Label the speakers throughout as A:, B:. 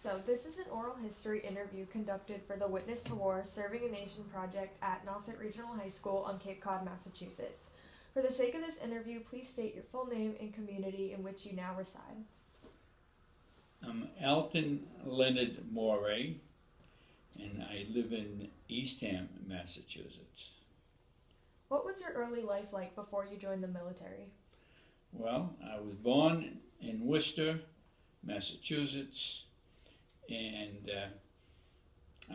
A: So, this is an oral history interview conducted for the Witness to War Serving a Nation project at Nauset Regional High School on Cape Cod, Massachusetts. For the sake of this interview, please state your full name and community in which you now reside.
B: I'm Alton Leonard Maurais, and I live in Eastham, Massachusetts.
A: What was your early life like before you joined the military?
B: Well, I was born in Worcester, Massachusetts, and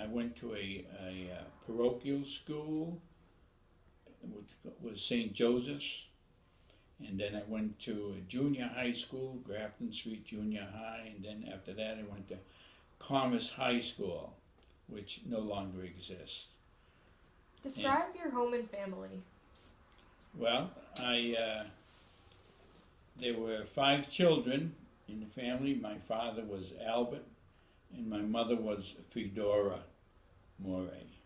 B: I went to a parochial school, which was St. Joseph's, and then I went to a junior high school, Grafton Street Junior High, and then after that I went to Commerce High School, which no longer exists.
A: Describe your home and family.
B: Well, there were 5 children in the family. My father was Albert, and my mother was Fedora Maurais.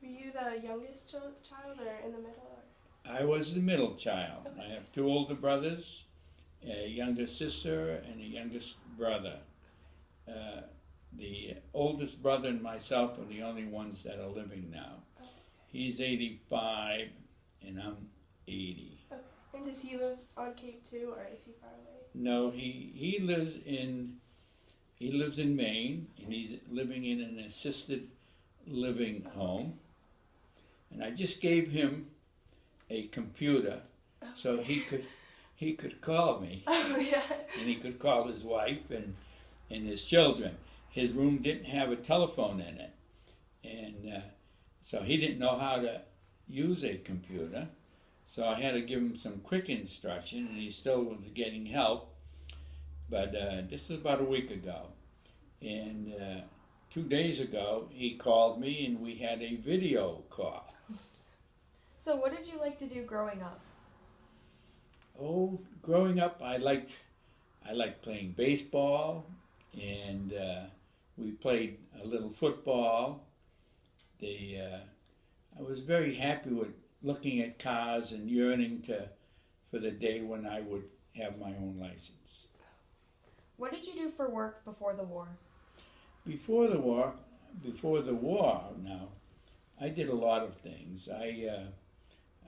C: Were you the youngest child or in the middle?
B: I was the middle child. Okay. I have 2 older brothers, a younger sister, and a youngest brother. The oldest brother and myself are the only ones that are living now. Okay. He's 85, and I'm 80.
C: Okay. And does he live on Cape too, or is he far away?
B: No, he lives in Maine, and he's living in an assisted living home. And I just gave him a computer so he could call me.
C: Oh, yeah.
B: And he could call his wife and his children. His room didn't have a telephone in it, and so he didn't know how to use a computer. So I had to give him some quick instruction, and he still was getting help. But this is about a week ago, and 2 days ago he called me, and we had a video call.
A: So what did you like to do growing up?
B: Oh, growing up, I liked playing baseball, and we played a little football. I was very happy with looking at cars and yearning for the day when I would have my own license.
A: What did you do for work before the war?
B: Before the war, now, I did a lot of things. I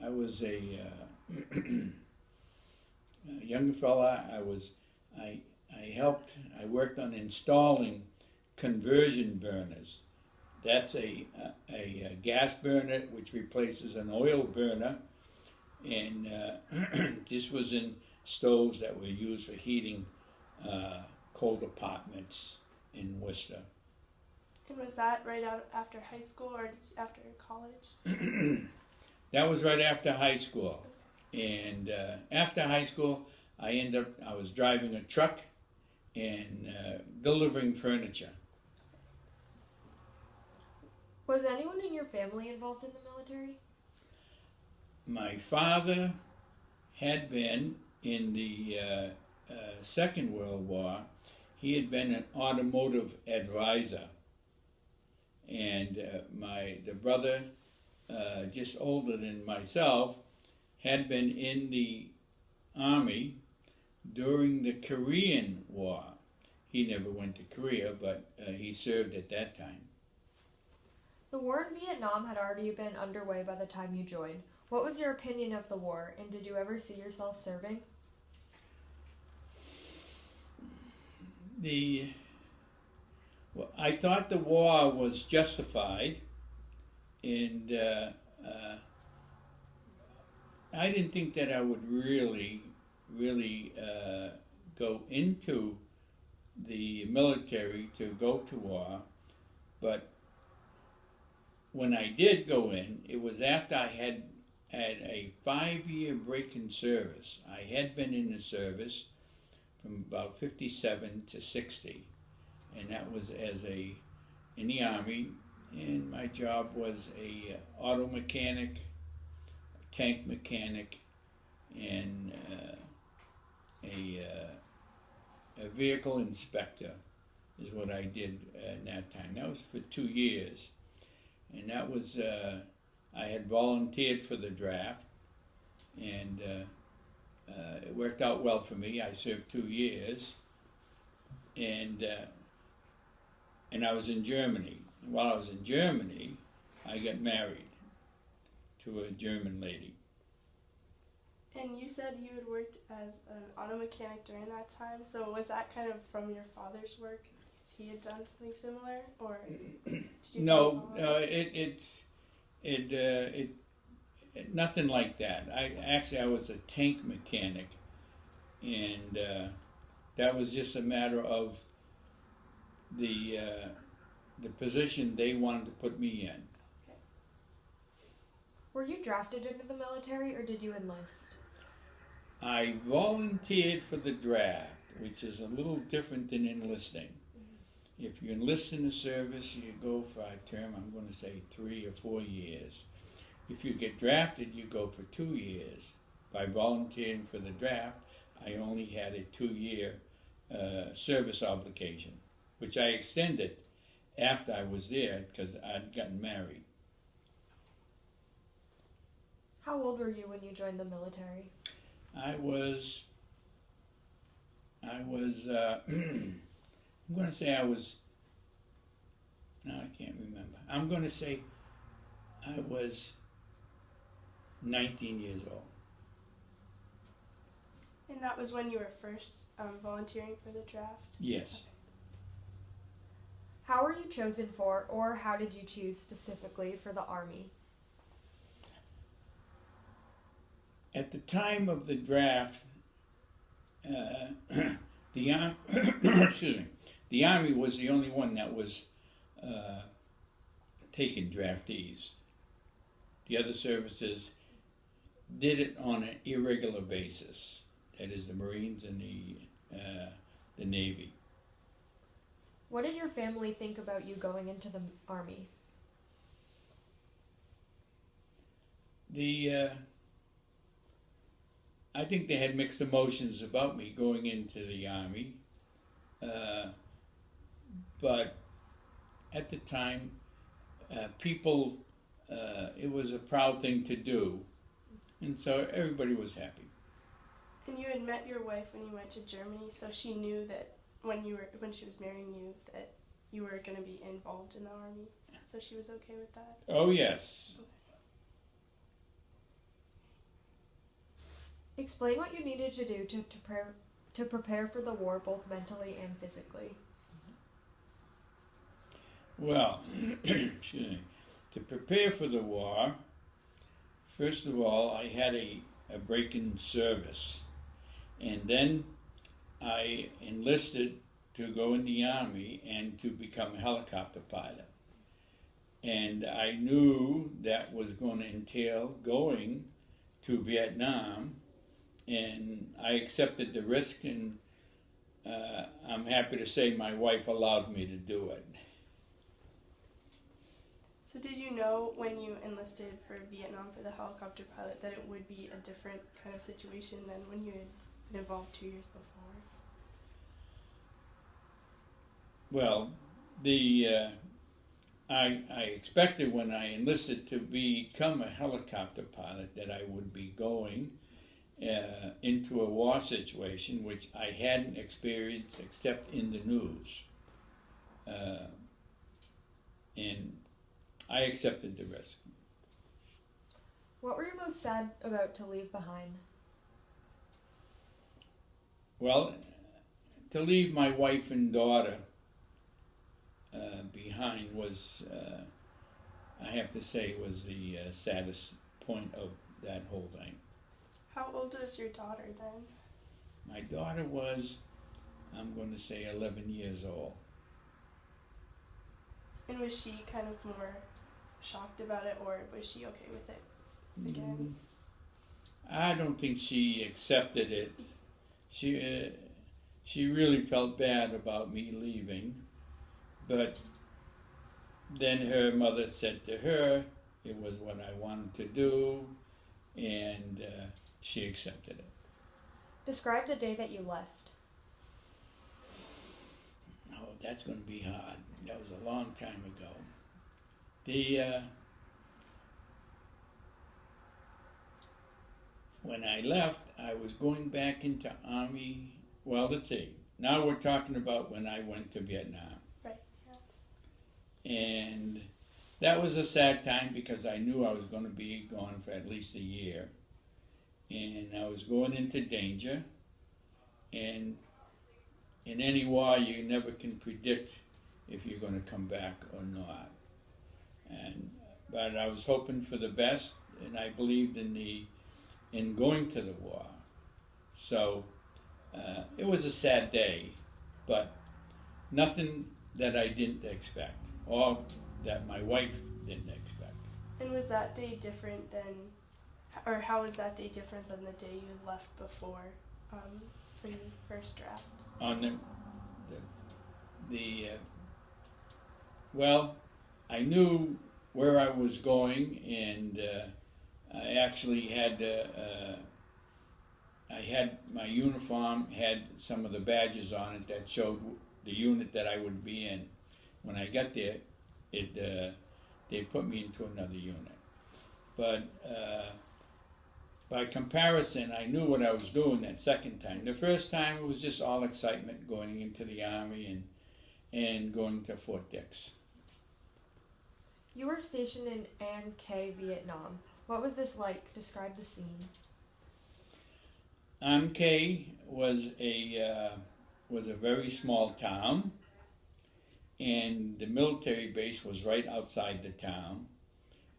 B: was a young fella. I worked on installing conversion burners. That's a gas burner which replaces an oil burner, and this was in stoves that were used for heating cold apartments in Worcester.
C: And was that right out after high school or after college?
B: That was right after high school, and after high school, I was driving a truck and delivering furniture.
A: Was anyone in your family involved in the military?
B: My father had been in the Second World War. He had been an automotive advisor, and the brother, just older than myself, had been in the Army during the Korean War. He never went to Korea, but he served at that time.
A: The war in Vietnam had already been underway by the time you joined. What was your opinion of the war, and did you ever see yourself serving?
B: I thought the war was justified, and I didn't think that I would really go into the military to go to war, but when I did go in, it was after I had a 5-year break in service. I had been in the service from about 57 to 60, and that was in the Army, and my job was a auto mechanic, tank mechanic, and a vehicle inspector is what I did at that time. That was for 2 years. And that was, I had volunteered for the draft, and it worked out well for me. I served 2 years, and and I was in Germany. While I was in Germany, I got married to a German lady.
C: And you said you had worked as an auto mechanic during that time, so was that kind of from your father's work? He had done something similar, or did you
B: No, nothing like that. I was a tank mechanic, and that was just a matter of the position they wanted to put me in.
C: Okay.
A: Were you drafted into the military or did you enlist?
B: I volunteered for the draft, which is a little different than enlisting. If you enlist in the service, you go for a term, I'm going to say 3 or 4 years. If you get drafted, you go for 2 years. By volunteering for the draft, I only had a 2-year service obligation, which I extended after I was there because I'd gotten married.
A: How old were you when you joined the military?
B: I was, I'm going to say I was, no, I can't remember. I'm going to say I was 19 years old.
C: And that was when you were first volunteering for the draft?
B: Yes.
A: How were you chosen for, or how did you choose specifically for the Army?
B: At the time of the draft, the Army was the only one that was taking draftees. The other services did it on an irregular basis. That is, the Marines and the Navy.
A: What did your family think about you going into the Army?
B: I think they had mixed emotions about me going into the Army, but at the time, people, it was a proud thing to do, and so everybody was happy.
C: And you had met your wife when you went to Germany, so she knew that when she was marrying you that you were going to be involved in the Army, so she was okay with that?
B: Oh, yes.
A: Explain what you needed to do to prepare for the war, both mentally and physically.
B: Well, excuse me. To prepare for the war, first of all, I had a break in service, and then I enlisted to go in the Army and to become a helicopter pilot. And I knew that was going to entail going to Vietnam, and I accepted the risk, and I'm happy to say my wife allowed me to do it.
C: So did you know when you enlisted for Vietnam for the helicopter pilot that it would be a different kind of situation than when you had been involved 2 years before?
B: Well, I expected when I enlisted to become a helicopter pilot that I would be going into a war situation which I hadn't experienced except in the news. And I accepted the risk.
A: What were you most sad about to leave behind?
B: Well, to leave my wife and daughter behind was, I have to say, was the saddest point of that whole thing.
C: How old was your daughter then?
B: My daughter was, I'm going to say, 11 years old.
C: And was she kind of more shocked about it, or was she okay with it again?
B: I don't think she accepted it. She really felt bad about me leaving, but then her mother said to her it was what I wanted to do, and she accepted it.
A: Describe the day that you left.
B: Oh, that's going to be hard. That was a long time ago. When I left, I was going back into Army. Well, let's see. Now we're talking about when I went to Vietnam.
C: Right, yeah.
B: And that was a sad time because I knew I was going to be gone for at least a year. And I was going into danger. And in any war, you never can predict if you're going to come back or not. But I was hoping for the best, and I believed in going to the war. So it was a sad day, but nothing that I didn't expect, or that my wife didn't expect.
C: And was that day different than, or how was that day different than the day you left before for your first draft?
B: On well, I knew where I was going, and I actually had my uniform had some of the badges on it that showed the unit that I would be in. When I got there, they put me into another unit. But by comparison, I knew what I was doing that second time. The first time it was just all excitement going into the Army and going to Fort Dix.
A: You were stationed in An Khe, Vietnam. What was this like? Describe the scene.
B: An Khe was a very small town, and the military base was right outside the town.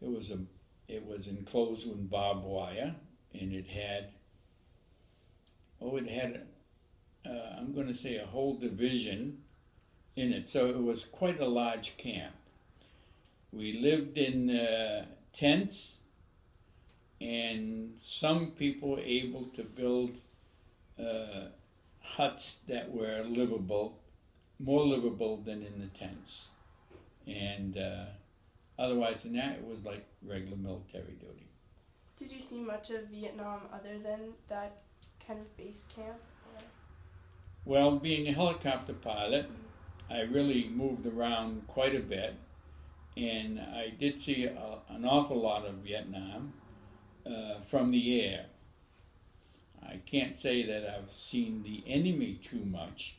B: It was enclosed with barbed wire, and it had I'm going to say a whole division in it. So it was quite a large camp. We lived in tents, and some people were able to build huts that were livable, more livable than in the tents. And otherwise than that, it was like regular military duty.
C: Did you see much of Vietnam other than that kind of base camp? Or?
B: Well, being a helicopter pilot, I really moved around quite a bit, and I did see an awful lot of Vietnam from the air. I can't say that I've seen the enemy too much,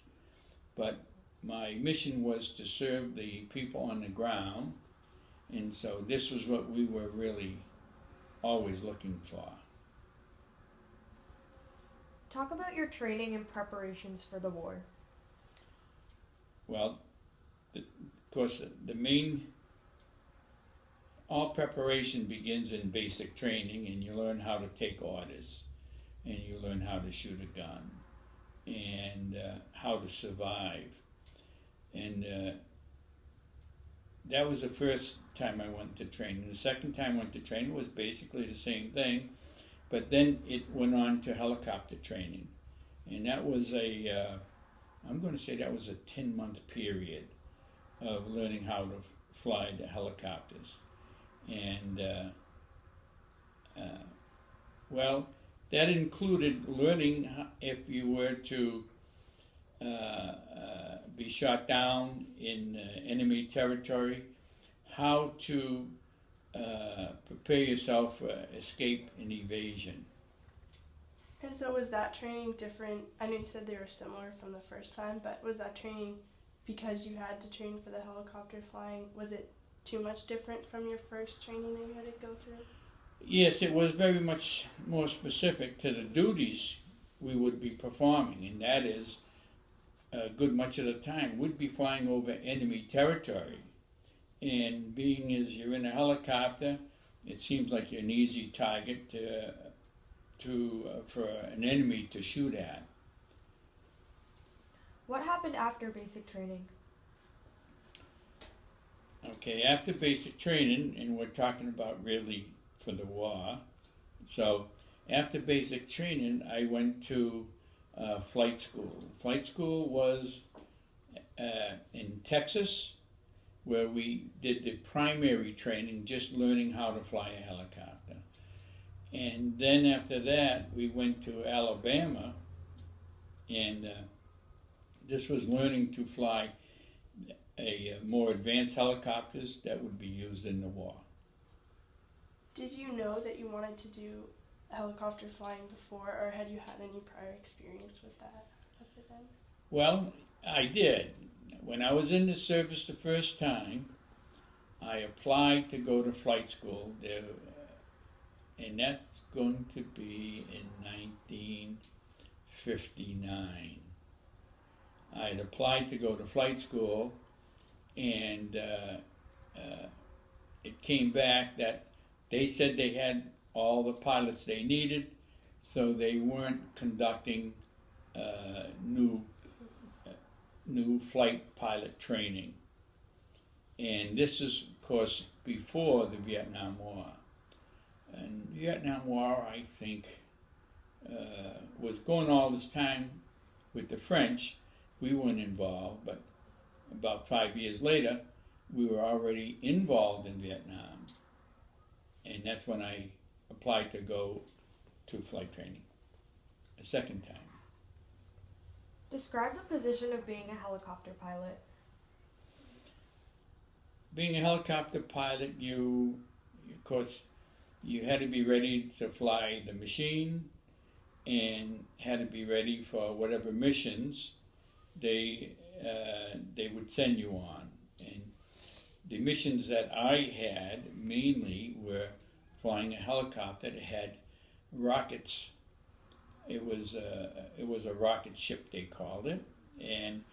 B: but my mission was to serve the people on the ground, and so this was what we were really always looking for.
A: Talk about your training and preparations for the war.
B: Well, of course, all preparation begins in basic training, and you learn how to take orders, and you learn how to shoot a gun, and how to survive. And that was the first time I went to training. The second time I went to training was basically the same thing, but then it went on to helicopter training. And that was I'm going to say that was a 10-month period of learning how to fly the helicopters. And, well, that included learning if you were to be shot down in enemy territory, how to prepare yourself for escape and evasion.
C: And so was that training different? I know you said they were similar from the first time, but was that training because you had to train for the helicopter flying? Was it too much different from your first training that you had to go through?
B: Yes, it was very much more specific to the duties we would be performing, and that is, a good much of the time, we'd be flying over enemy territory. And being as you're in a helicopter, it seems like you're an easy target for an enemy to shoot at.
A: What happened after basic training?
B: Okay, after basic training, and we're talking about really for the war, so after basic training, I went to flight school. Flight school was in Texas, where we did the primary training, just learning how to fly a helicopter. And then after that, we went to Alabama, and this was learning to fly more advanced helicopters that would be used in the war.
C: Did you know that you wanted to do helicopter flying before, or had you had any prior experience with that other then?
B: Well, I did. When I was in the service the first time, I applied to go to flight school there, and that's going to be in 1959. I had applied to go to flight school, and it came back that they said they had all the pilots they needed, so they weren't conducting new flight pilot training. And this is, of course, before the Vietnam War. And the Vietnam War, I think, was going all this time with the French. We weren't involved, but about 5 years later, we were already involved in Vietnam. And that's when I applied to go to flight training a second time.
A: Describe the position of being a helicopter pilot.
B: Being a helicopter pilot, of course, you had to be ready to fly the machine and had to be ready for whatever missions they would send you on. And the missions that I had mainly were flying a helicopter that had rockets. It was a rocket ship, they called it, and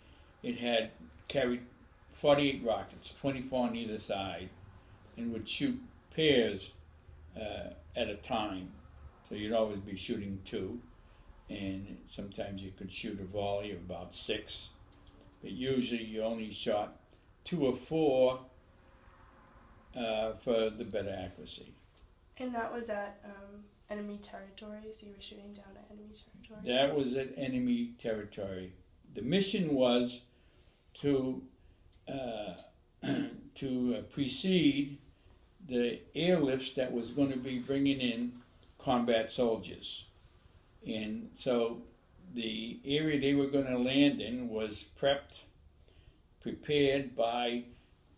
B: it had carried 48 rockets, 24 on either side, and would shoot pairs at a time. So you'd always be shooting two, and sometimes you could shoot a volley of about 6, but usually you only shot 2 or 4 for the better accuracy.
C: And that was at enemy territory, so you were shooting down at enemy territory?
B: That was at enemy territory. The mission was to precede the airlifts that was going to be bringing in combat soldiers. And so the area they were going to land in was prepared by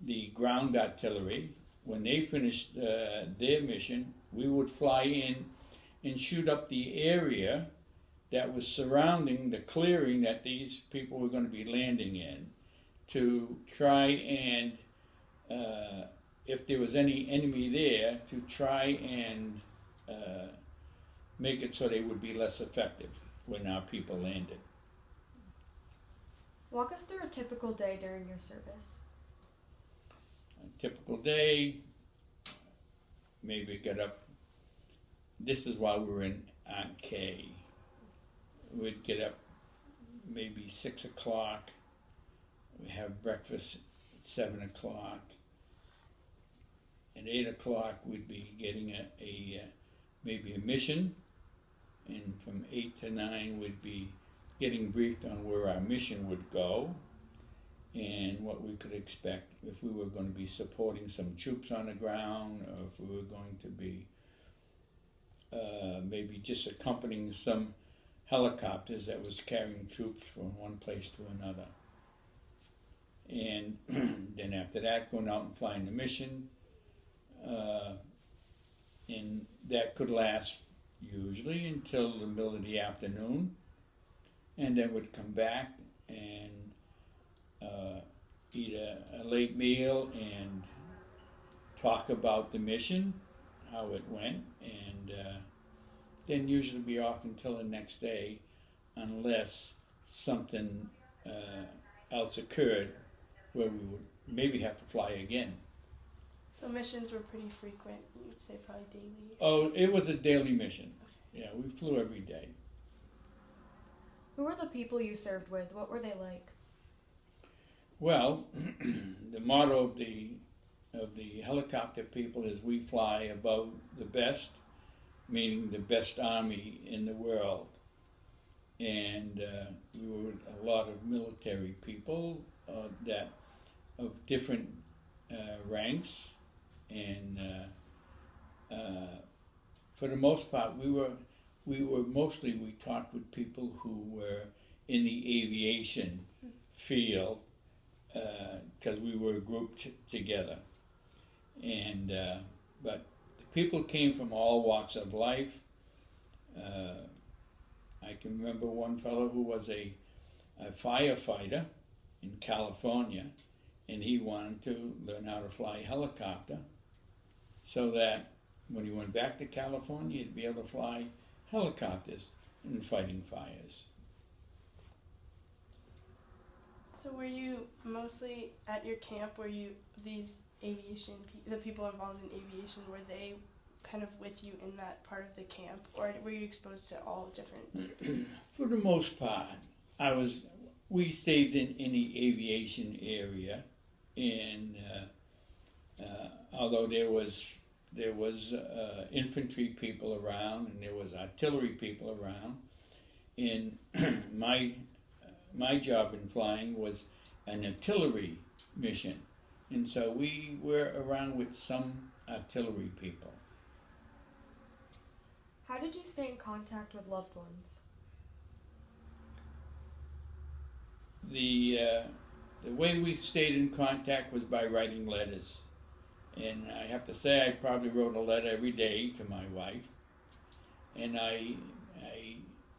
B: the ground artillery. When they finished their mission, we would fly in and shoot up the area that was surrounding the clearing that these people were going to be landing in, to try and, if there was any enemy there, to try and make it so they would be less effective when our people landed.
A: Walk us through a typical day during your service.
B: A typical day, maybe get up. This is while we were in Aunt K. We'd get up maybe 6 o'clock. We have breakfast at 7 o'clock. At 8 o'clock, we'd be getting maybe a mission, and from 8 to 9, we'd be getting briefed on where our mission would go and what we could expect, if we were going to be supporting some troops on the ground, or if we were going to be maybe just accompanying some helicopters that was carrying troops from one place to another. And then after that, going out and flying the mission, and that could last usually until the middle of the afternoon, and then would come back and eat a late meal and talk about the mission, how it went, and then usually be off until the next day, unless something else occurred where we would maybe have to fly again.
C: So missions were pretty frequent, you would say probably daily?
B: Oh, it was a daily mission. Yeah, we flew every day.
A: Who were the people you served with? What were they like?
B: Well, the motto of the helicopter people is we fly above the best, meaning the best army in the world. And we were a lot of military people that of different ranks, and for the most part, we talked with people who were in the aviation field, because we were grouped together, and but the people came from all walks of life. I can remember one fellow who was a firefighter in California, and he wanted to learn how to fly a helicopter so that when he went back to California, he'd be able to fly helicopters in fighting fires.
C: So were you mostly at your camp, were you these the people involved in aviation, were they kind of with you in that part of the camp, or were you exposed to all different?
B: For the most part, we stayed in the aviation area, and although there was infantry people around and there was artillery people around, and my job in flying was an artillery mission, and so we were around with some artillery people.
A: How did you stay in contact with loved ones?
B: The way we stayed in contact was by writing letters, and I have to say I probably wrote a letter every day to my wife, and I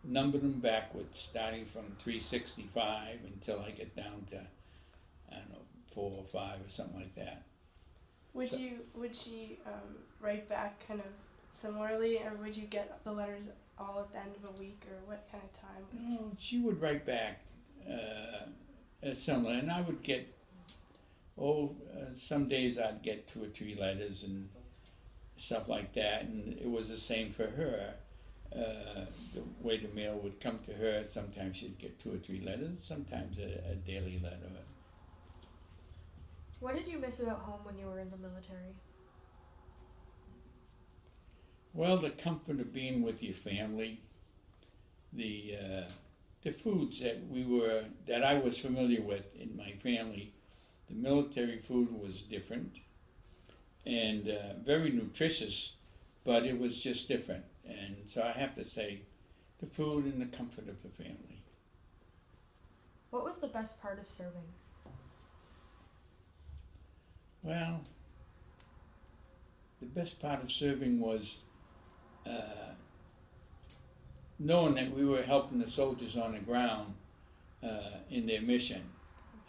B: numbered them backwards, starting from 365 until I get down to, I don't know, 4 or 5 or something like that.
C: Would she write back kind of similarly, or would you get the letters all at the end of a week, or what kind of time?
B: No, she would write back similar, and I would get, some days I'd get 2 or 3 letters and stuff like that, and it was the same for her. The way the mail would come to her, sometimes she'd get 2 or 3 letters, sometimes a daily letter.
A: What did you miss about home when you were in the military?
B: Well, the comfort of being with your family, the foods that I was familiar with in my family. The military food was different and very nutritious, but it was just different. And so I have to say, the food and the comfort of the family.
A: What was the best part of serving?
B: Well, the best part of serving was knowing that we were helping the soldiers on the ground in their mission,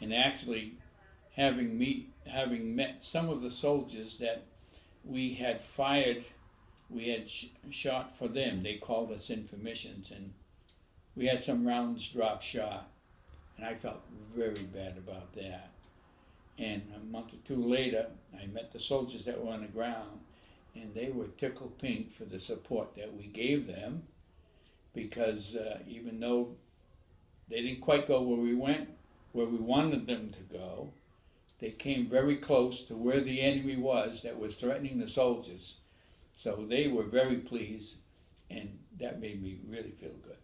B: and actually having met some of the soldiers that we had fired, we had shot for them. They called us in for missions, and we had some rounds dropped short, and I felt very bad about that. And a month or 2 later, I met the soldiers that were on the ground, and they were tickled pink for the support that we gave them, because even though they didn't quite go where we wanted them to go, they came very close to where the enemy was that was threatening the soldiers. So they were very pleased, and that made me really feel good.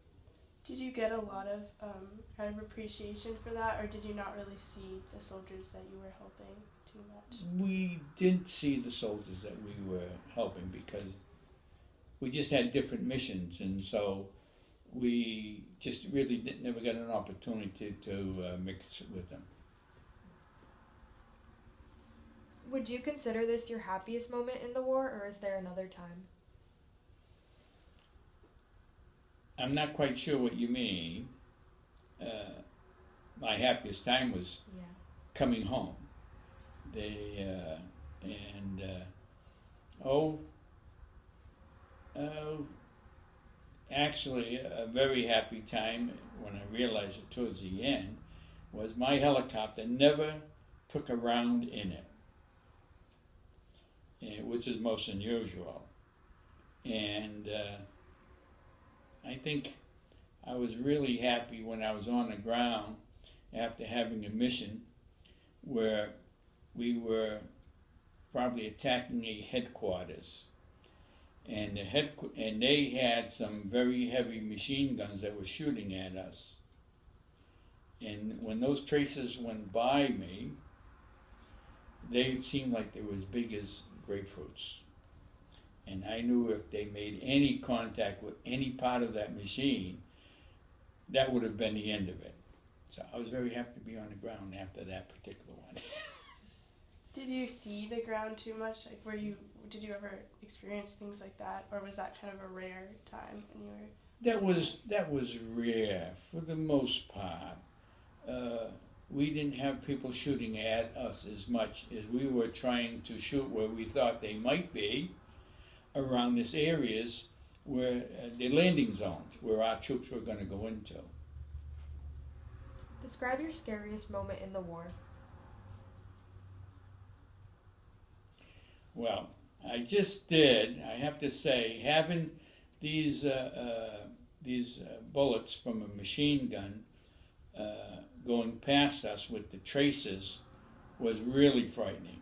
C: Did you get a lot of kind of appreciation for that, or did you not really see the soldiers that you were helping too much?
B: We didn't see the soldiers that we were helping because we just had different missions, and so we just really never got an opportunity to mix with them.
A: Would you consider this your happiest moment in the war, or is there another time?
B: I'm not quite sure what you mean. My happiest time was coming home. Actually, a very happy time when I realized it towards the end was my helicopter never took a round in it, which is most unusual. And I think I was really happy when I was on the ground after having a mission where we were probably attacking a headquarters, and they had some very heavy machine guns that were shooting at us. And when those tracers went by me, they seemed like they were as big as grapefruits. And I knew if they made any contact with any part of that machine, that would have been the end of it. So I was very happy to be on the ground after that particular one.
C: Did you see the ground too much? Like, did you ever experience things like that, or was that kind of a rare time when you were?
B: That was rare for the most part. we didn't have people shooting at us as much as we were trying to shoot where we thought they might be around these areas where the landing zones where our troops were going to go into.
A: Describe your scariest moment in the war.
B: Well, I just did. I have to say, having these bullets from a machine gun going past us with the traces was really frightening.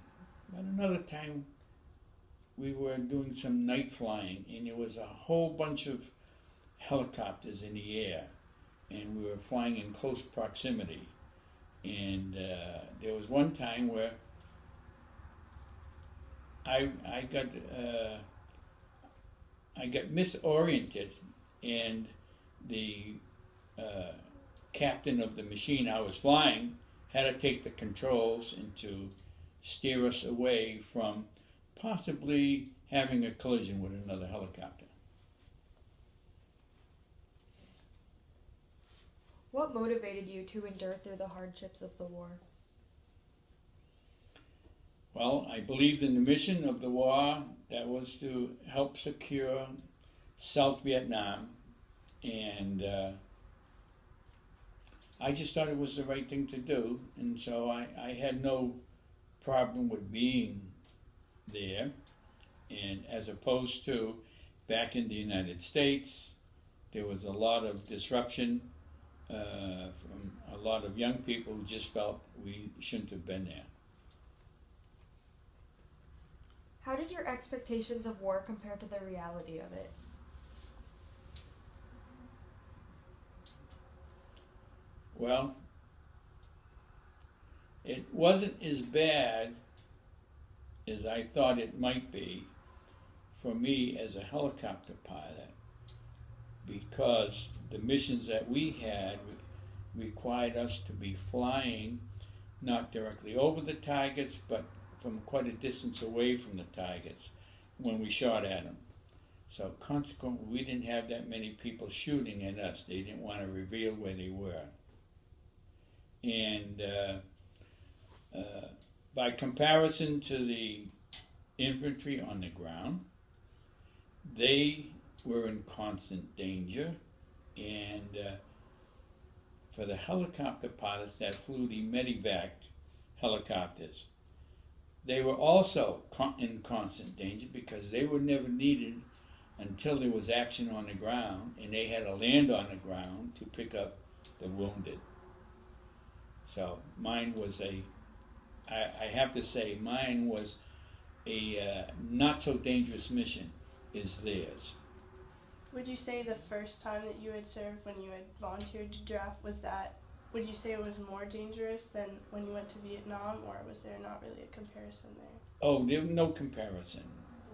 B: But another time, we were doing some night flying, and there was a whole bunch of helicopters in the air, and we were flying in close proximity. And there was one time where I got misoriented, and the captain of the machine I was flying had to take the controls and to steer us away from possibly having a collision with another helicopter.
A: What motivated you to endure through the hardships of the war?
B: Well, I believed in the mission of the war, that was to help secure South Vietnam, and I just thought it was the right thing to do, and so I had no problem with being there. And as opposed to back in the United States, there was a lot of disruption from a lot of young people who just felt we shouldn't have been there.
A: How did your expectations of war compare to the reality of it?
B: Well, it wasn't as bad as I thought it might be for me as a helicopter pilot, because the missions that we had required us to be flying not directly over the targets, but from quite a distance away from the targets when we shot at them. So consequently, we didn't have that many people shooting at us. They didn't want to reveal where they were. And by comparison to the infantry on the ground, they were in constant danger. And for the helicopter pilots that flew the medevac helicopters, they were also in constant danger because they were never needed until there was action on the ground, and they had to land on the ground to pick up the wounded. So mine was I have to say, mine was a not so dangerous mission as theirs.
C: Would you say the first time that you had served, when you had volunteered to draft, would you say it was more dangerous than when you went to Vietnam, or was there not really a comparison there?
B: Oh, there was no comparison.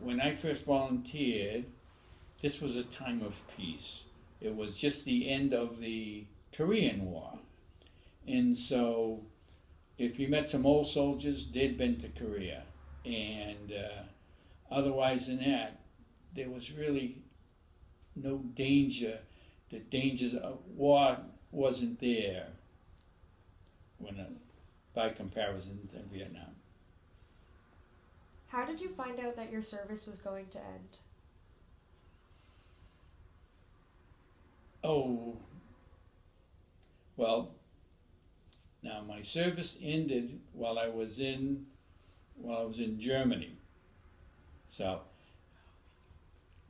B: When I first volunteered, this was a time of peace. It was just the end of the Korean War. And so if you met some old soldiers, they'd been to Korea. And otherwise than that, there was really no danger. The dangers of war wasn't there by comparison to Vietnam.
A: How did you find out that your service was going to end?
B: Oh, well, now my service ended while I was in Germany. So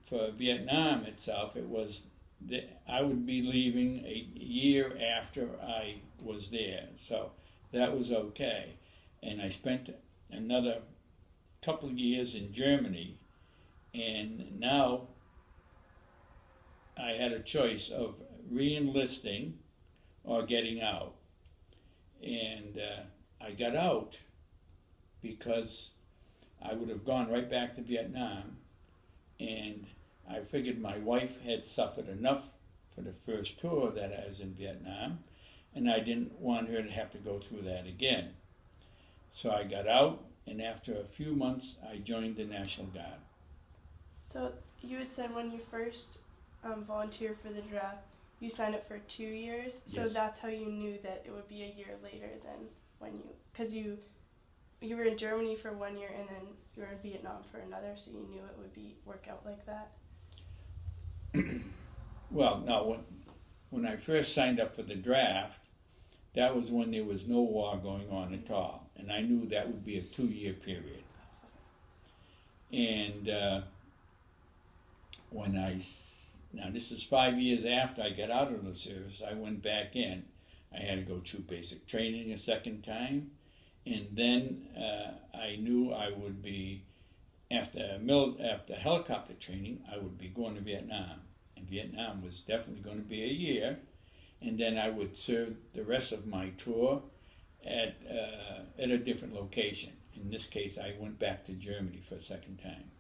B: for Vietnam itself, it was I would be leaving a year after I was there, so that was okay. And I spent another couple of years in Germany, and now I had a choice of re-enlisting or getting out. And I got out because I would have gone right back to Vietnam, and I figured my wife had suffered enough for the first tour that I was in Vietnam, and I didn't want her to have to go through that again. So I got out, and after a few months, I joined the National Guard.
C: So you had said when you first volunteered for the draft, you signed up for 2 years, so
B: Yes.
C: that's how you knew that it would be a year later than when because you were in Germany for 1 year and then you were in Vietnam for another, so you knew it would work out like that.
B: Well, no, when I first signed up for the draft, that was when there was no war going on at all, and I knew that would be a 2-year period. And now this is 5 years after I got out of the service, I went back in. I had to go through basic training a second time, and then I knew I would be, after helicopter training, I would be going to Vietnam. And Vietnam was definitely going to be a year, and then I would serve the rest of my tour at a different location. In this case, I went back to Germany for a second time.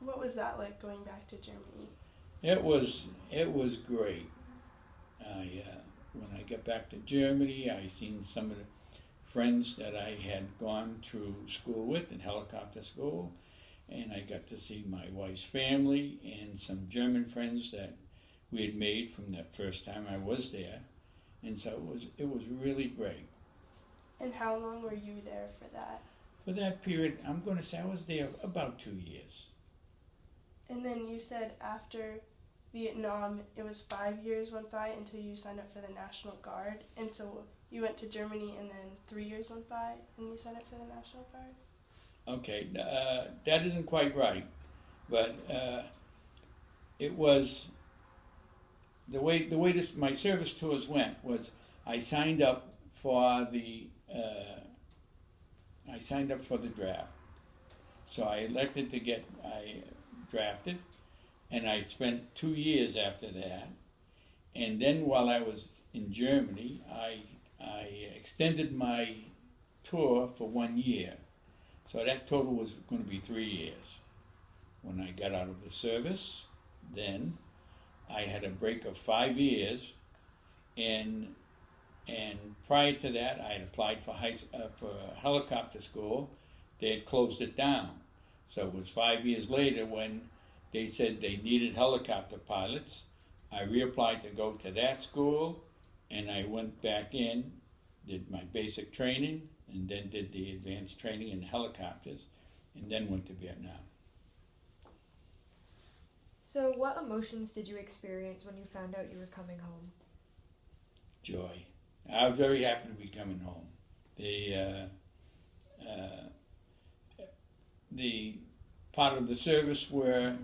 C: What was that like, going back to Germany?
B: It was great. When I got back to Germany, I seen some of the friends that I had gone through school with in helicopter school, and I got to see my wife's family and some German friends that we had made from the first time I was there, and so it was really great.
C: And how long were you there for that?
B: For that period, I'm going to say I was there about 2 years.
C: And then you said after Vietnam, it was 5 years went by until you signed up for the National Guard. And so you went to Germany and then 3 years went by and you signed up for the National Guard?
B: Okay, that isn't quite right, but it was the way my service tours went was I signed up for the draft. So I elected to get drafted, and I spent 2 years after that. And then while I was in Germany, I extended my tour for 1 year. So that total was going to be 3 years. When I got out of the service, then I had a break of 5 years, and prior to that, I had applied for helicopter school. They had closed it down. So it was 5 years later when they said they needed helicopter pilots. I reapplied to go to that school, and I went back in, did my basic training, and then did the advanced training in helicopters, and then went to Vietnam.
A: So what emotions did you experience when you found out you were coming home?
B: Joy. I was very happy to be coming home. The part of the service where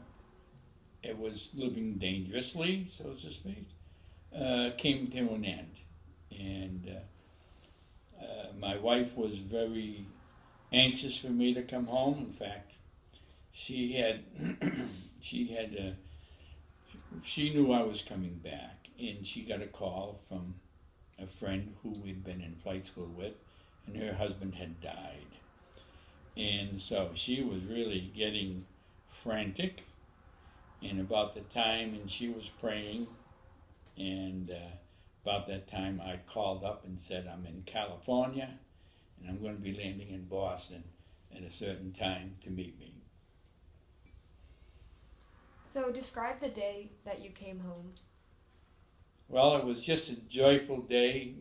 B: it was living dangerously, so to speak, came to an end. And my wife was very anxious for me to come home. In fact, she knew I was coming back, and she got a call from a friend who we'd been in flight school with, and her husband had died. And so she was really getting frantic, and about the time, and she was praying, and about that time I called up and said, I'm in California, and I'm going to be landing in Boston at a certain time to meet me.
A: So describe the day that you came home.
B: Well, it was just a joyful day.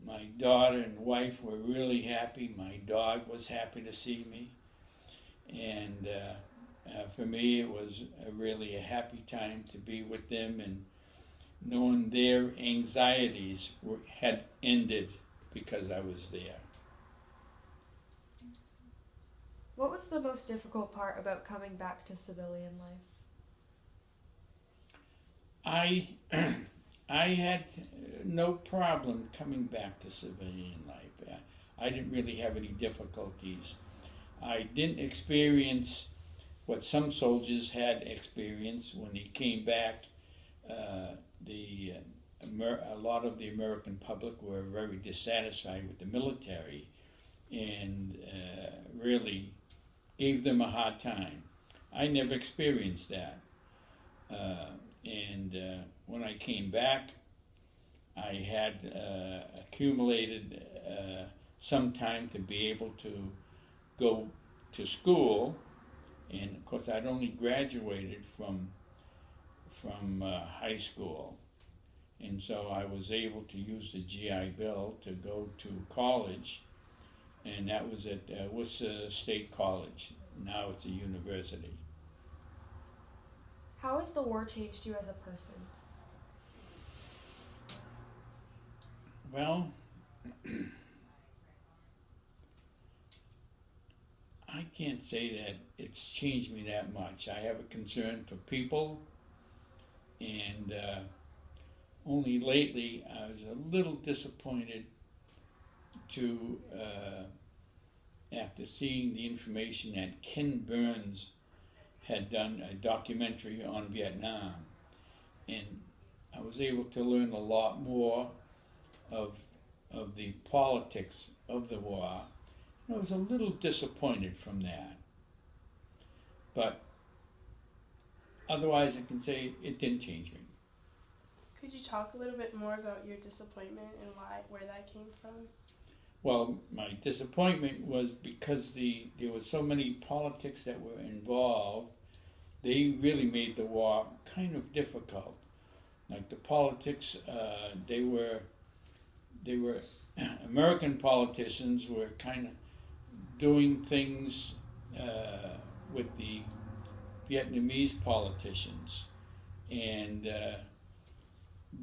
B: My daughter and wife were really happy. My dog was happy to see me. And for me, it was really a happy time to be with them, and knowing their anxieties had ended because I was there.
A: What was the most difficult part about coming back to civilian life?
B: I had no problem coming back to civilian life. I didn't really have any difficulties. I didn't experience what some soldiers had experienced when they came back. A lot of the American public were very dissatisfied with the military and really gave them a hard time. I never experienced that. When I came back, I had accumulated some time to be able to go to school, and of course I'd only graduated from from high school. And so I was able to use the GI Bill to go to college, and that was at Worcester State College. Now it's a university.
A: How has the war changed you as a person?
B: Well, I can't say that it's changed me that much. I have a concern for people, and only lately I was a little disappointed to, after seeing the information that Ken Burns had done a documentary on Vietnam, and I was able to learn a lot more of the politics of the war. I was a little disappointed from that, but otherwise I can say it didn't change me.
C: Could you talk a little bit more about your disappointment and where that came from?
B: Well, my disappointment was because there were so many politics that were involved. They really made the war kind of difficult. Like the politics, they were American politicians were kind of doing things with the Vietnamese politicians, and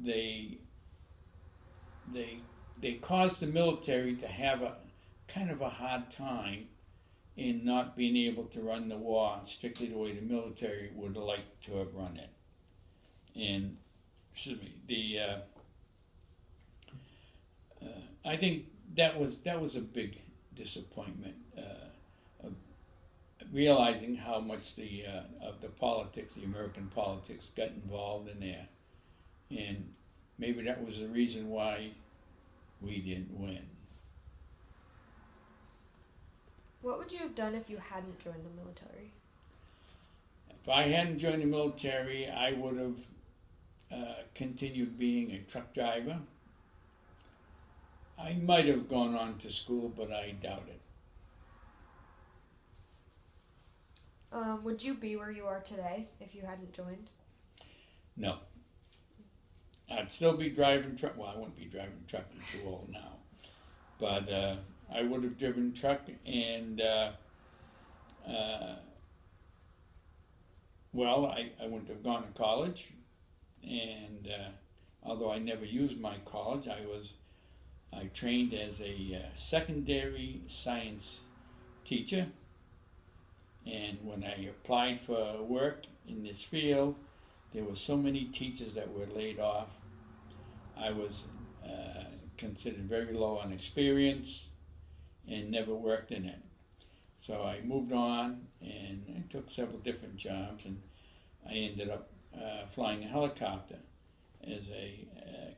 B: they caused the military to have a kind of a hard time in not being able to run the war strictly the way the military would have liked to have run it. And I think that was a big disappointment, of realizing how much of the politics, the American politics, got involved in there, and maybe that was the reason why we didn't win.
A: What would you have done if you hadn't joined the military?
B: If I hadn't joined the military, I would have continued being a truck driver. I might have gone on to school, but I doubt it.
A: Would you be where you are today if you hadn't joined?
B: No. I'd still be driving truck. Well, I wouldn't be driving truck. I'm too old now. But I would have driven truck, and well, I wouldn't have gone to college. And although I never used my college, I trained as a secondary science teacher. And when I applied for work in this field, there were so many teachers that were laid off. I was considered very low on experience and never worked in it. So I moved on, and I took several different jobs, and I ended up flying a helicopter as a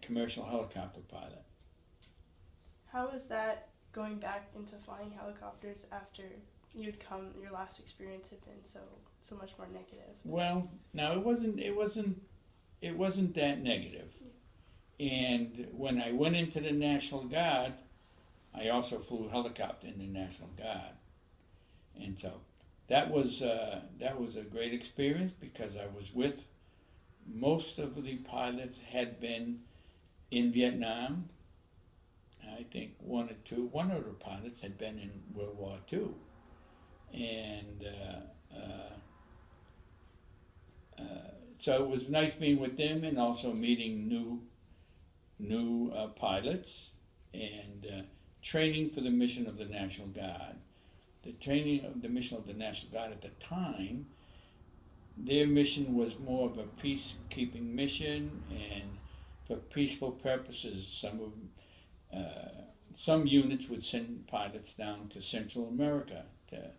B: commercial helicopter pilot.
C: How was that going back into flying helicopters after your last experience had been so much more negative?
B: Well, no, it wasn't that negative. And when I went into the National Guard, I also flew helicopter in the National Guard. And so that was a great experience, because I was with most of the pilots had been in Vietnam. I think one of the pilots had been in World War II. And so it was nice being with them, and also meeting new pilots, and training for the mission of the National Guard. The training of the mission of the National Guard at the time, their mission was more of a peacekeeping mission and for peaceful purposes. Some units would send pilots down to Central America to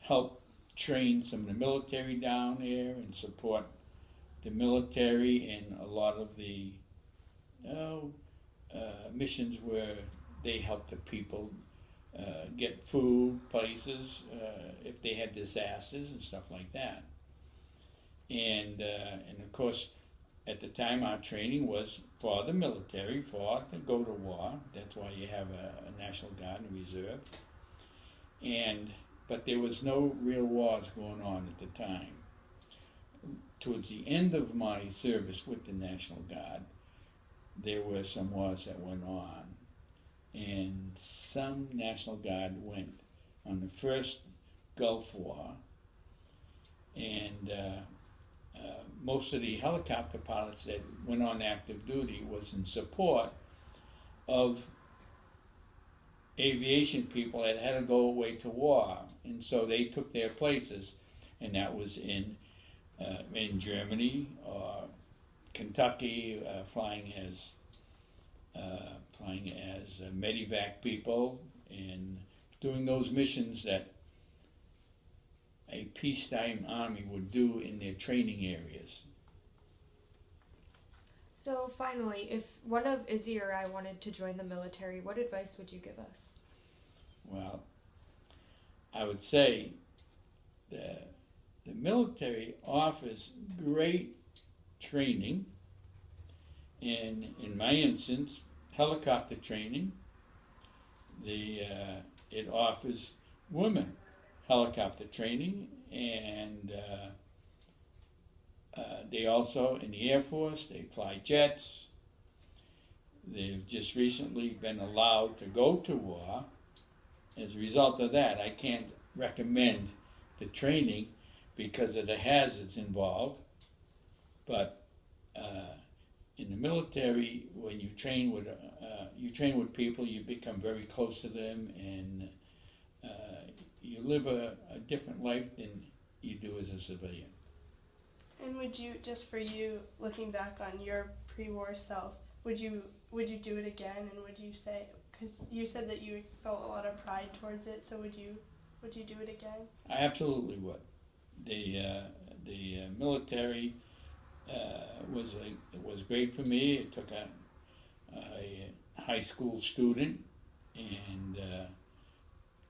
B: help train some of the military down there and support the military in a lot of the missions where they helped the people get food, places, if they had disasters and stuff like that. And of course, at the time, our training was for the military, to go to war. That's why you have a National Guard and Reserve. But there was no real wars going on at the time. towards the end of my service with the National Guard, there were some wars that went on, and some National Guard went on the first Gulf War, and most of the helicopter pilots that went on active duty was in support of aviation people that had to go away to war, and so they took their places, and that was in Germany or Kentucky, flying as medevac people and doing those missions that a peacetime army would do in their training areas.
A: So finally, if one of Izzy or I wanted to join the military, what advice would you give us?
B: Well, I would say the military offers great training, and in my instance, helicopter training. It offers women helicopter training, and they also, in the Air Force, they fly jets. They've just recently been allowed to go to war. As a result of that, I can't recommend the training because of the hazards involved. But in the military, when you train with people, you become very close to them, and you live a different life than you do as a civilian.
C: And would you, just for you, looking back on your pre-war self, would you do it again? And would you say, because you said that you felt a lot of pride towards it, so would you do it again?
B: I absolutely would. The military was great for me. It took a high school student and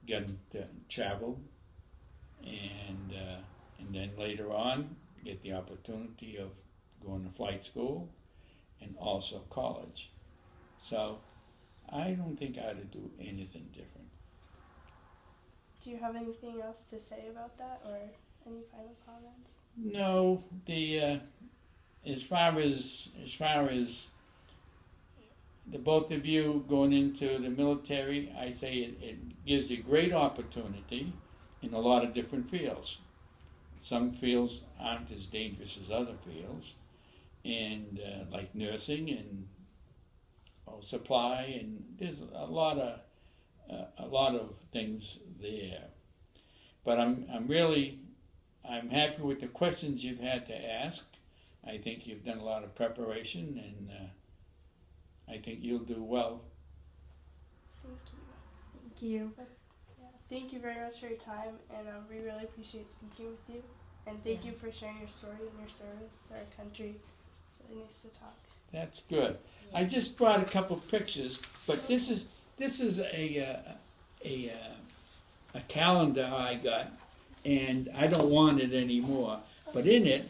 B: got him to travel, and then later on get the opportunity of going to flight school and also college. So I don't think I ought to do anything different.
C: Do you have anything else to say about that, or any final comments?
B: No, as far as the both of you going into the military, I say it gives you great opportunity in a lot of different fields. Some fields aren't as dangerous as other fields, and like nursing and supply, and there's a lot of things there. But I'm happy with the questions you've had to ask. I think you've done a lot of preparation, and I think you'll do well.
C: Thank you.
A: Thank you.
C: Yeah. Thank you very much for your time, and we really appreciate speaking with you. And thank you for sharing your story and your service to our country. It's really nice to talk.
B: That's good. Yeah. I just brought a couple pictures, but this is a calendar I got, and I don't want it anymore. But in it,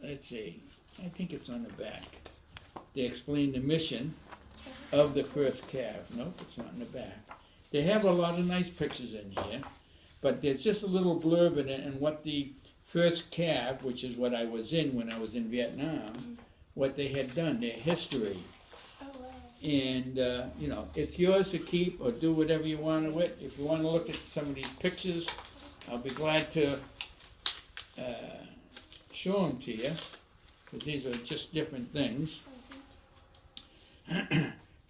B: let's see, I think it's on the back. They explain the mission of the first CAV. Nope, it's not in the back. They have a lot of nice pictures in here, but there's just a little blurb in it, and what the first CAV, which is what I was in when I was in Vietnam, what they had done, their history.
C: Oh, wow.
B: And, it's yours to keep or do whatever you want with. If you want to look at some of these pictures, I'll be glad to show them to you, because these are just different things.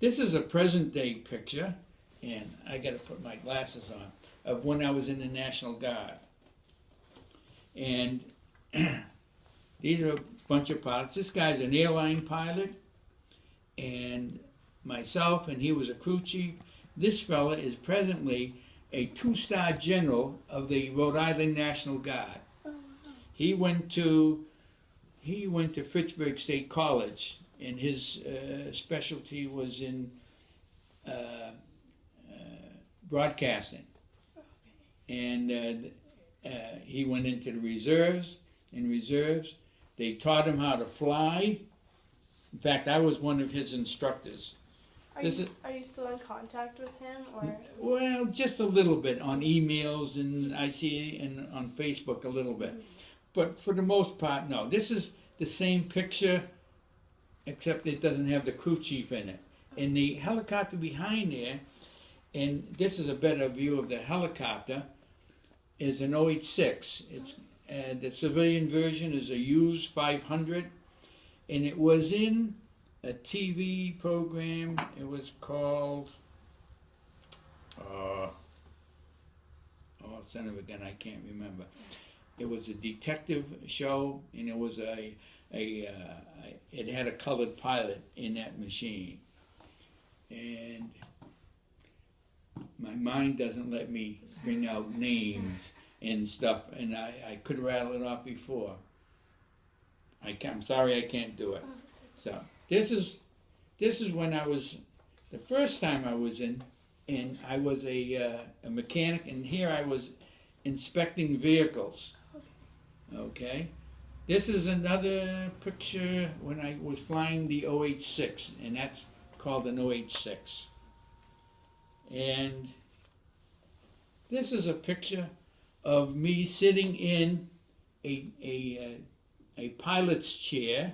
B: This is a present day picture, and I got to put my glasses on, of when I was in the National Guard. And these are a bunch of pilots. This guy's an airline pilot, and myself, and he was a crew chief. This fella is presently a 2-star general of the Rhode Island National Guard. He went to Fitchburg State College, and his specialty was in broadcasting. And he went into the reserves. In reserves, they taught him how to fly. In fact, I was one of his instructors.
C: Are you still in contact with him, or?
B: Well, just a little bit on emails, and I see and on Facebook a little bit. but for the most part, no. This is the same picture, except it doesn't have the crew chief in it. And the helicopter behind there, and this is a better view of the helicopter, is an OH-6. It's the civilian version is a used 500, and it was in a TV program. It was called, son of a gun, I can't remember. It was a detective show, and it was it had a colored pilot in that machine. And my mind doesn't let me bring out names and stuff, and I could rattle it off before. I'm sorry I can't do it. So this is when I was, the first time I was in, and I was a mechanic, and here I was inspecting vehicles. Okay, this is another picture when I was flying the OH-6, and that's called an OH-6. And this is a picture of me sitting in a pilot's chair,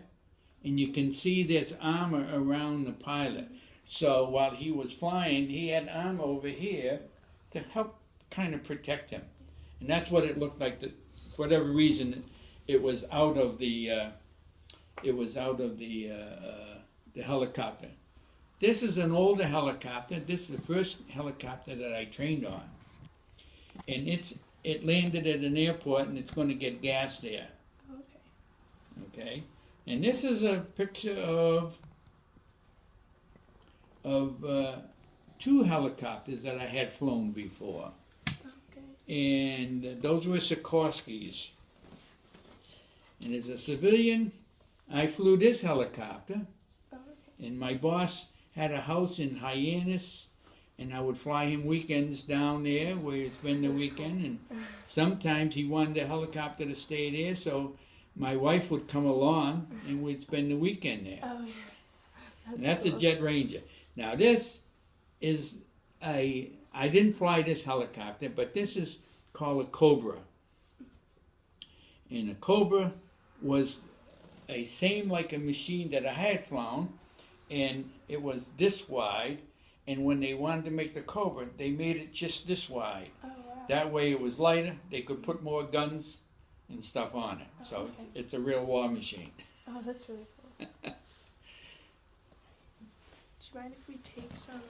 B: and you can see there's armor around the pilot. So while he was flying, he had armor over here to help kind of protect him, and that's what it looked like. For whatever reason, it was out of the the helicopter. This is an older helicopter. This is the first helicopter that I trained on, and it landed at an airport, and it's going to get gas there. Okay, and this is a picture of two helicopters that I had flown before. And those were Sikorsky's. And as a civilian, I flew this helicopter. And my boss had a house in Hyannis, and I would fly him weekends down there where he'd spend the weekend. And sometimes he wanted the helicopter to stay there, so my wife would come along, and we'd spend the weekend there. Oh, yeah. That's a Jet Ranger. Now this is I didn't fly this helicopter, but this is called a Cobra. And a Cobra was a same like a machine that I had flown, and it was this wide, and when they wanted to make the Cobra, they made it just this wide. Oh, wow. That way it was lighter, they could put more guns and stuff on it. Oh, so okay. It's a real war machine.
C: Oh, that's really cool. Do you mind if we take some